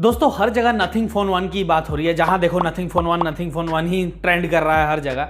दोस्तों हर जगह nothing phone one की बात हो रही है, जहां देखो नथिंग फोन वन ही ट्रेंड कर रहा है हर जगह।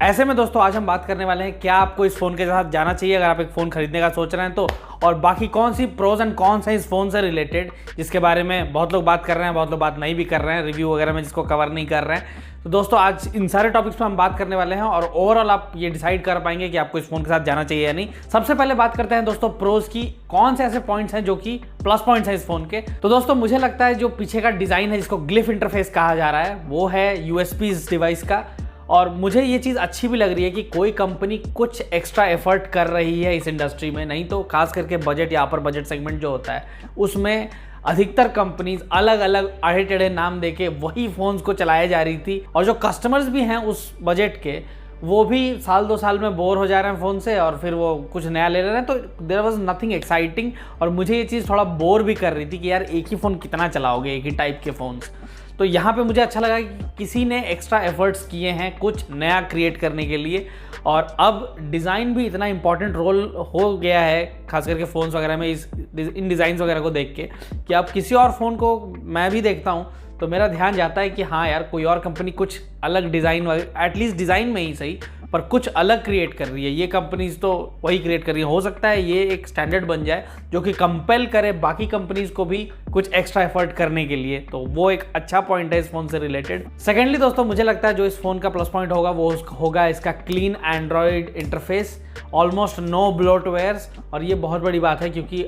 ऐसे में दोस्तों आज हम बात करने वाले हैं क्या आपको इस फोन के साथ जाना चाहिए अगर आप एक फ़ोन खरीदने का सोच रहे हैं तो, और बाकी कौन सी प्रोज एंड कॉन्स हैं इस फ़ोन से रिलेटेड जिसके बारे में बहुत लोग बात कर रहे हैं, बहुत लोग बात नहीं भी कर रहे हैं, रिव्यू वगैरह में जिसको कवर नहीं कर रहे हैं। तो दोस्तों आज इन सारे टॉपिक्स पे हम बात करने वाले हैं और ओवरऑल आप ये डिसाइड कर पाएंगे कि आपको इस फोन के साथ जाना चाहिए या नहीं। सबसे पहले बात करते हैं दोस्तों प्रोज की, कौन से ऐसे पॉइंट्स हैं जो कि प्लस पॉइंट्स हैं इस फोन के। तो दोस्तों मुझे लगता है जो पीछे का डिजाइन है जिसको ग्लिफ इंटरफेस कहा जा रहा है वो है यूएसपी इस डिवाइस का, और मुझे ये चीज़ अच्छी भी लग रही है कि कोई कंपनी कुछ एक्स्ट्रा एफर्ट कर रही है इस इंडस्ट्री में। नहीं तो खास करके बजट या अपर बजट सेगमेंट जो होता है उसमें अधिकतर कंपनीज अलग अलग आड़े टेढ़े नाम देके वही फोन्स को चलाए जा रही थी, और जो कस्टमर्स भी हैं उस बजट के वो भी साल दो साल में बोर हो जा रहे हैं फ़ोन से और फिर वो कुछ नया ले रहे हैं। तो देयर वाज नथिंग एक्साइटिंग, और मुझे ये चीज़ थोड़ा बोर भी कर रही थी कि यार एक ही फ़ोन कितना चलाओगे, एक ही टाइप के फ़ोन्स। तो यहाँ पे मुझे अच्छा लगा कि किसी ने एक्स्ट्रा एफर्ट्स किए हैं कुछ नया क्रिएट करने के लिए, और अब डिज़ाइन भी इतना इंपॉर्टेंट रोल हो गया है खास करके फ़ोन्स वगैरह में इन डिज़ाइंस वगैरह को देख के कि अब किसी और फ़ोन को मैं भी देखता हूँ तो मेरा ध्यान जाता है कि हाँ यार कोई और कंपनी कुछ अलग डिज़ाइन एटलीस्ट डिज़ाइन में ही सही पर कुछ अलग क्रिएट कर रही है। ये कंपनीज तो वही क्रिएट कर रही है, हो सकता है ये एक स्टैंडर्ड बन जाए जो कि कंपेल करे बाकी कंपनीज को भी कुछ एक्स्ट्रा एफर्ट करने के लिए। तो वो एक अच्छा पॉइंट है इस फोन से रिलेटेड। सेकेंडली दोस्तों मुझे लगता है जो इस फोन का प्लस पॉइंट होगा वो होगा इसका clean Android interface, almost no bloatwares. और ये बहुत बड़ी बात है क्योंकि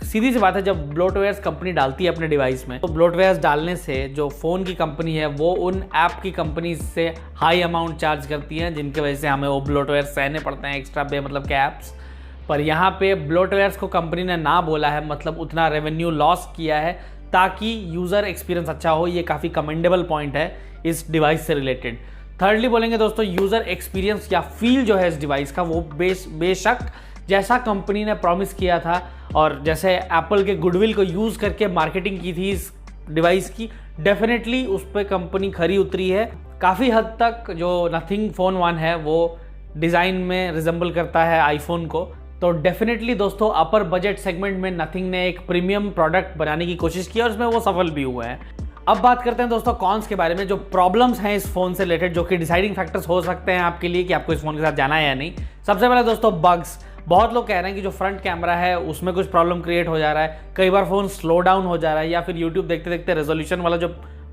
सीधी सी बात है जब ब्लोटवेयर्स कंपनी डालती है अपने डिवाइस में तो ब्लोटवेयर्स डालने से जो फ़ोन की कंपनी है वो उन ऐप की कंपनी से हाई अमाउंट चार्ज करती है, जिनकी वजह से हमें वो ब्लोटवेयर्स सहने पड़ते हैं एक्स्ट्रा मतलब के ऐप्स। पर यहाँ पे ब्लोटवेयर्स को कंपनी ने ना बोला है, मतलब उतना रेवेन्यू लॉस किया है ताकि यूज़र एक्सपीरियंस अच्छा हो। ये काफ़ी कमेंडेबल पॉइंट है इस डिवाइस से रिलेटेड। थर्डली बोलेंगे दोस्तों यूज़र एक्सपीरियंस या फील जो है इस डिवाइस का वो बेशक जैसा कंपनी ने प्रॉमिस किया था और जैसे एप्पल के गुडविल को यूज़ करके मार्केटिंग की थी इस डिवाइस की, डेफिनेटली उस पर कंपनी खरी उतरी है। काफ़ी हद तक जो नथिंग फ़ोन वन है वो डिज़ाइन में रिजेंबल करता है आईफोन को। तो डेफिनेटली दोस्तों अपर बजट सेगमेंट में नथिंग ने एक प्रीमियम प्रोडक्ट बनाने की कोशिश की और उसमें वो सफल भी हुआ है। अब बात करते हैं दोस्तों कॉन्स के बारे में, जो प्रॉब्लम्स हैं इस फ़ोन से रिलेटेड जो कि डिसाइडिंग फैक्टर्स हो सकते हैं आपके लिए कि आपको इस फ़ोन के साथ जाना है या नहीं। सबसे पहले दोस्तों बग्स। बहुत लोग कह रहे हैं कि जो फ्रंट कैमरा है उसमें कुछ प्रॉब्लम क्रिएट हो जा रहा है, कई बार फ़ोन स्लो डाउन हो जा रहा है, या फिर यूट्यूब देखते देखते रेजोल्यूशन वाला जो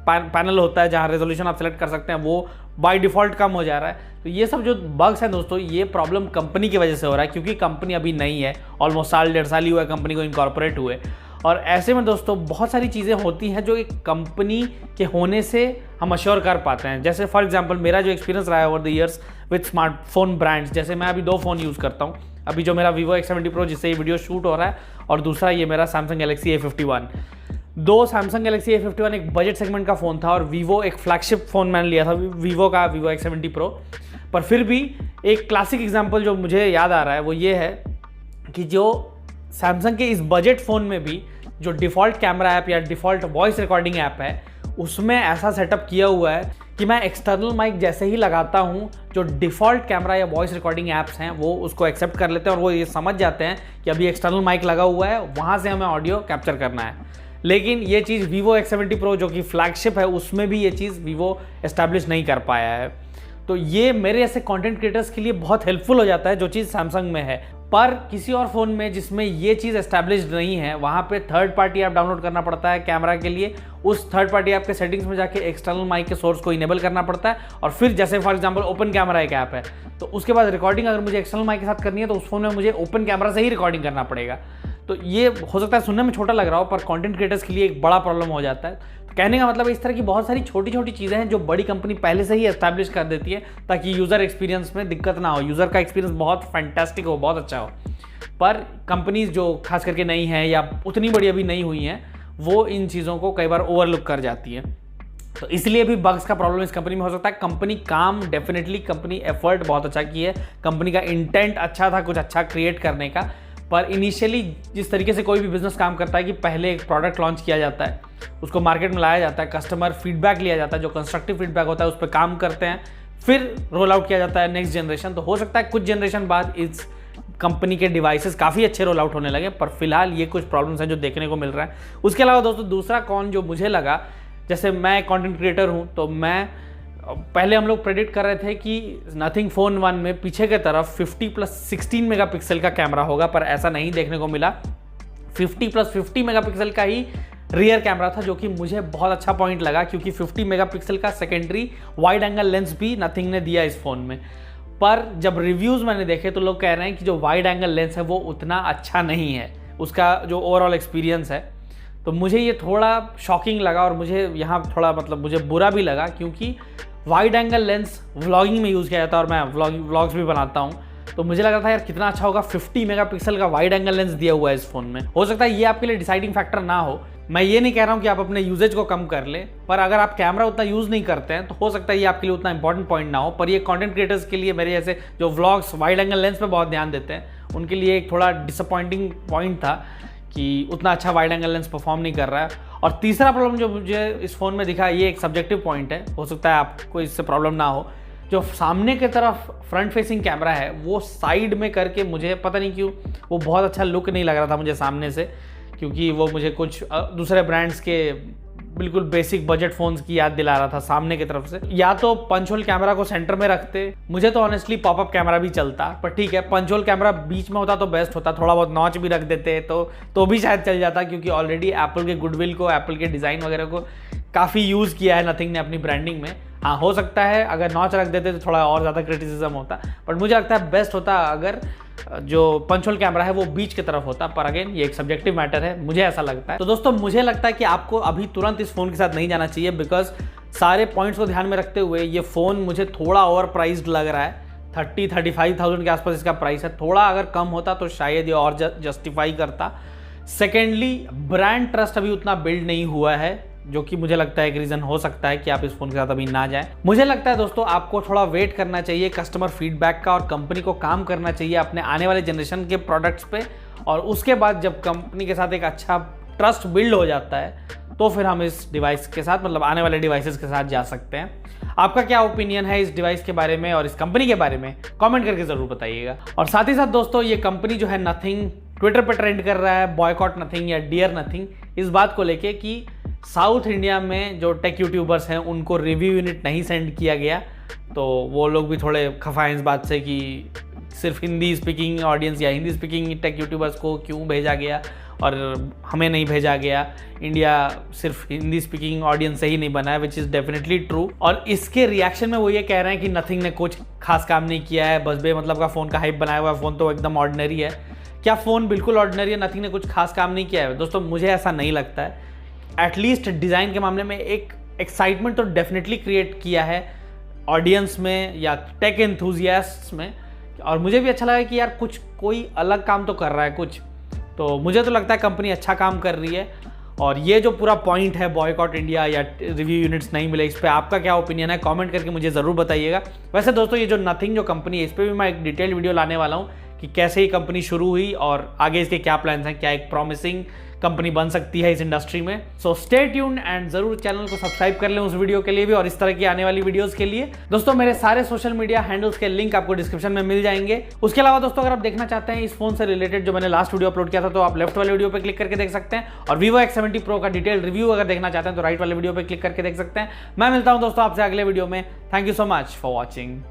पैनल होता है जहाँ रेजोल्यूशन आप सेलेक्ट कर सकते हैं वो बाय डिफ़ॉल्ट कम हो जा रहा है। तो ये सब जो बग्स हैं दोस्तों ये प्रॉब्लम कंपनी की वजह से हो रहा है क्योंकि कंपनी अभी नई है, ऑलमोस्ट साल डेढ़ साल ही हुआ है कंपनी को इनकॉर्पोरेट हुए। और ऐसे में दोस्तों बहुत सारी चीज़ें होती हैं जो एक कंपनी के होने से हम अश्योर कर पाते हैं। जैसे फॉर एग्जांपल मेरा जो एक्सपीरियंस रहा है over the years with smartphone brands, जैसे मैं अभी दो फ़ोन यूज़ करता हूँ, अभी जो मेरा Vivo X70 Pro जिससे ये वीडियो शूट हो रहा है, और दूसरा ये मेरा Samsung Galaxy A51। दो Samsung Galaxy A51 एक बजट सेगमेंट का फ़ोन था और Vivo एक फ्लैगशिप फ़ोन मैंने लिया था Vivo का Vivo X70 Pro। पर फिर भी एक क्लासिक एग्जाम्पल जो मुझे याद आ रहा है वो ये है कि जो सैमसंग के इस बजट फ़ोन में भी जो डिफ़ॉल्ट कैमरा ऐप या डिफ़ॉल्ट वॉइस रिकॉर्डिंग ऐप है उसमें ऐसा सेटअप किया हुआ है कि मैं एक्सटर्नल माइक जैसे ही लगाता हूँ जो डिफ़ॉल्ट कैमरा या वॉइस रिकॉर्डिंग ऐप्स हैं वो उसको एक्सेप्ट कर लेते हैं और वो ये समझ जाते हैं कि अभी एक्सटर्नल माइक लगा हुआ है, वहाँ से हमें ऑडियो कैप्चर करना है। लेकिन ये चीज़ Vivo X70 Pro जो कि फ्लैगशिप है उसमें भी ये चीज़ Vivo एस्टैब्लिश नहीं कर पाया है। तो ये मेरे ऐसे कंटेंट क्रिएटर्स के लिए बहुत हेल्पफुल हो जाता है जो चीज़ सैमसंग में है। पर किसी और फ़ोन में जिसमें ये चीज़ एस्टैब्लिश्ड नहीं है वहाँ पे थर्ड पार्टी ऐप डाउनलोड करना पड़ता है कैमरा के लिए, उस थर्ड पार्टी ऐप के सेटिंग्स में जाके एक्सटर्नल माइक के सोर्स को इनेबल करना पड़ता है, और फिर जैसे फॉर एग्जांपल ओपन कैमरा एक ऐप है तो उसके बाद रिकॉर्डिंग अगर मुझे एक्सटर्नल माइक के साथ करनी है तो उस फोन में मुझे ओपन कैमरा से ही रिकॉर्डिंग करना पड़ेगा। तो ये हो सकता है सुनने में छोटा लग रहा हो पर कंटेंट क्रिएटर्स के लिए एक बड़ा प्रॉब्लम हो जाता है। तो कहने का मतलब इस तरह की बहुत सारी छोटी छोटी चीज़ें हैं जो बड़ी कंपनी पहले से ही एस्टैब्लिश कर देती है ताकि यूज़र एक्सपीरियंस में दिक्कत ना हो, यूज़र का एक्सपीरियंस बहुत फैंटास्टिक हो, बहुत अच्छा हो। पर कंपनीज जो खास करके नई हैं या उतनी बड़ी अभी नहीं हुई हैं वो इन चीज़ों को कई बार ओवरलुक कर जाती है। तो इसलिए भी बग्स का प्रॉब्लम इस कंपनी में हो सकता है। कंपनी काम डेफिनेटली कंपनी एफर्ट बहुत अच्छा की है, कंपनी का इंटेंट अच्छा था कुछ अच्छा क्रिएट करने का। पर इनिशियली जिस तरीके से कोई भी बिजनेस काम करता है कि पहले एक प्रोडक्ट लॉन्च किया जाता है, उसको मार्केट में लाया जाता है, कस्टमर फीडबैक लिया जाता है, जो कंस्ट्रक्टिव फीडबैक होता है उस पर काम करते हैं, फिर रोल आउट किया जाता है नेक्स्ट जनरेशन। तो हो सकता है कुछ जनरेशन बाद इस कंपनी के डिवाइसेस काफ़ी अच्छे रोल आउट होने लगे, पर फिलहाल ये कुछ प्रॉब्लम्स हैं जो देखने को मिल रहा है। उसके अलावा दोस्तों दूसरा कॉन जो मुझे लगा, जैसे मैं कंटेंट क्रिएटर हूँ, तो मैं पहले हम लोग प्रेडिक्ट कर रहे थे कि नथिंग फोन 1 में पीछे के तरफ 50+16 मेगापिक्सल का कैमरा होगा, पर ऐसा नहीं देखने को मिला। 50+50 मेगापिक्सल का ही रियर कैमरा था, जो कि मुझे बहुत अच्छा पॉइंट लगा, क्योंकि 50 मेगापिक्सल का सेकेंडरी वाइड एंगल लेंस भी नथिंग ने दिया इस फ़ोन में। पर जब रिव्यूज़ मैंने देखे तो लोग कह रहे हैं कि जो वाइड एंगल लेंस है वो उतना अच्छा नहीं है, उसका जो ओवरऑल एक्सपीरियंस है। तो मुझे ये थोड़ा शॉकिंग लगा और मुझे यहाँ थोड़ा मुझे बुरा भी लगा, क्योंकि वाइड एंगल लेंस व्लॉगिंग में यूज़ किया जाता है और मैं व्लॉग्स भी बनाता हूँ, तो मुझे लगा था यार कितना अच्छा होगा 50 मेगापिक्सल का वाइड एंगल लेंस दिया हुआ है इस फ़ोन में। हो सकता है ये आपके लिए डिसाइडिंग फैक्टर ना हो। मैं ये नहीं कह रहा हूँ कि आप अपने यूजेज को कम कर लें, पर अगर आप कैमरा उतना यूज़ नहीं करते हैं तो हो सकता है ये आपके लिए उतना इंपॉर्टेंट पॉइंट ना हो। पर ये कंटेंट क्रिएटर्स के लिए, मेरे जैसे जो व्लॉग्स वाइड एंगल लेंस पे बहुत ध्यान देते हैं, उनके लिए एक थोड़ा डिसअपॉइंटिंग पॉइंट था कि उतना अच्छा वाइड एंगल लेंस परफॉर्म नहीं कर रहा है। और तीसरा प्रॉब्लम जो मुझे इस फ़ोन में दिखा, ये एक सब्जेक्टिव पॉइंट है, हो सकता है आपको इससे प्रॉब्लम ना हो। जो सामने की तरफ फ्रंट फेसिंग कैमरा है वो साइड में करके, मुझे पता नहीं क्यों वो बहुत अच्छा लुक नहीं लग रहा था मुझे सामने से, क्योंकि वो मुझे कुछ दूसरे ब्रांड्स के बिल्कुल बेसिक बजट फोन्स की याद दिला रहा था सामने की तरफ से। या तो पंच होल कैमरा को सेंटर में रखते, मुझे तो ऑनेस्टली पॉपअप कैमरा भी चलता, पर ठीक है पंच होल कैमरा बीच में होता तो बेस्ट होता, थोड़ा बहुत नॉच भी रख देते तो भी शायद चल जाता, क्योंकि ऑलरेडी एप्पल के गुडविल को, एप्पल के डिज़ाइन वगैरह को काफ़ी यूज़ किया है नथिंग ने अपनी ब्रांडिंग में। हाँ, हो सकता है अगर नॉच रख देते तो थोड़ा और ज़्यादा क्रिटिसिज्म होता, बट मुझे लगता है बेस्ट होता अगर जो पंच होल कैमरा है वो बीच की तरफ होता। पर अगेन ये एक सब्जेक्टिव मैटर है, मुझे ऐसा लगता है। तो दोस्तों मुझे लगता है कि आपको अभी तुरंत इस फ़ोन के साथ नहीं जाना चाहिए, बिकॉज सारे पॉइंट्स को ध्यान में रखते हुए ये फ़ोन मुझे थोड़ा ओवर प्राइस्ड लग रहा है। 30-35,000 के आसपास इसका प्राइस है, थोड़ा अगर कम होता तो शायद ये और जस्टिफाई करता। सेकेंडली, ब्रांड ट्रस्ट अभी उतना बिल्ड नहीं हुआ है, जो कि मुझे लगता है एक रीज़न हो सकता है कि आप इस फ़ोन के साथ अभी ना जाएं। मुझे लगता है दोस्तों आपको थोड़ा वेट करना चाहिए कस्टमर फीडबैक का, और कंपनी को काम करना चाहिए अपने आने वाले जनरेशन के प्रोडक्ट्स पे, और उसके बाद जब कंपनी के साथ एक अच्छा ट्रस्ट बिल्ड हो जाता है तो फिर हम इस डिवाइस के साथ, मतलब आने वाले डिवाइसेस के साथ जा सकते हैं। आपका क्या ओपिनियन है इस डिवाइस के बारे में और इस कंपनी के बारे में, कमेंट करके ज़रूर बताइएगा। और साथ ही साथ दोस्तों ये कंपनी जो है नथिंग, ट्विटर पर ट्रेंड कर रहा है बॉयकॉट नथिंग या डियर नथिंग, इस बात को लेके कि साउथ इंडिया में जो टेक यूट्यूबर्स हैं उनको रिव्यू यूनिट नहीं सेंड किया गया, तो वो लोग भी थोड़े खफा हैं इस बात से कि सिर्फ हिंदी स्पीकिंग ऑडियंस या हिंदी स्पीकिंग टेक यूट्यूबर्स को क्यों भेजा गया और हमें नहीं भेजा गया। इंडिया सिर्फ हिंदी स्पीकिंग ऑडियंस से ही नहीं बना है, विच इज़ डेफिनेटली ट्रू। और इसके रिएक्शन में वो ये कह रहे हैं कि नथिंग ने कुछ खास काम नहीं किया है, बस बेमतलब का फ़ोन का हाइप बनाया हुआ है, फ़ोन तो एकदम ऑर्डिनरी है। क्या फ़ोन बिल्कुल ऑर्डिनरी है, नथिंग ने कुछ खास काम नहीं किया है? दोस्तों मुझे ऐसा नहीं लगता है। एटलीस्ट डिज़ाइन के मामले में एक एक्साइटमेंट तो डेफिनेटली क्रिएट किया है ऑडियंस में या टेक एंथुजियास्ट्स में, और मुझे भी अच्छा लगा कि यार कुछ कोई अलग काम तो कर रहा है कुछ। तो मुझे तो लगता है कंपनी अच्छा काम कर रही है। और ये जो पूरा पॉइंट है बॉयकॉट इंडिया या रिव्यू यूनिट्स नहीं मिले, इस पर आपका क्या ओपिनियन है, कमेंट करके मुझे ज़रूर बताइएगा। वैसे दोस्तों ये जो नथिंग जो कंपनी है, इस पर भी मैं एक डिटेल वीडियो लाने वाला हूँ कि कैसे ये कंपनी शुरू हुई और आगे इसके क्या प्लान्स हैं, क्या एक प्रॉमिसिंग कंपनी बन सकती है इस इंडस्ट्री में। सो स्टे ट्यून्ड एंड जरूर चैनल को सब्सक्राइब कर लें उस वीडियो के लिए भी और इस तरह की आने वाली वीडियोस के लिए। दोस्तों मेरे सारे सोशल मीडिया हैंडल्स के लिंक आपको डिस्क्रिप्शन में मिल जाएंगे। उसके अलावा दोस्तों अगर आप देखना चाहते हैं इस फोन से रिलेटेड जो मैंने लास्ट वीडियो अपलोड किया था, तो आप लेफ्ट वाले वीडियो पर क्लिक करके देख सकते हैं, और Vivo X70 Pro का डिटेल रिव्यू अगर देखना चाहते हैं तो राइट वाले वीडियो पर क्लिक करके देख सकते हैं। मैं मिलता हूं दोस्तों आपसे अगले वीडियो में। Thank you so much for watching.